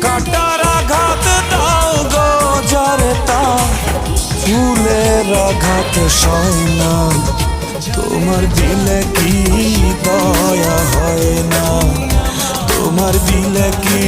কাটার আঘাত দাও গো যারে তা ফুলের আঘাত সয় না। তোমার দিলে কি দয়া হয় না, তোমার দিলে কি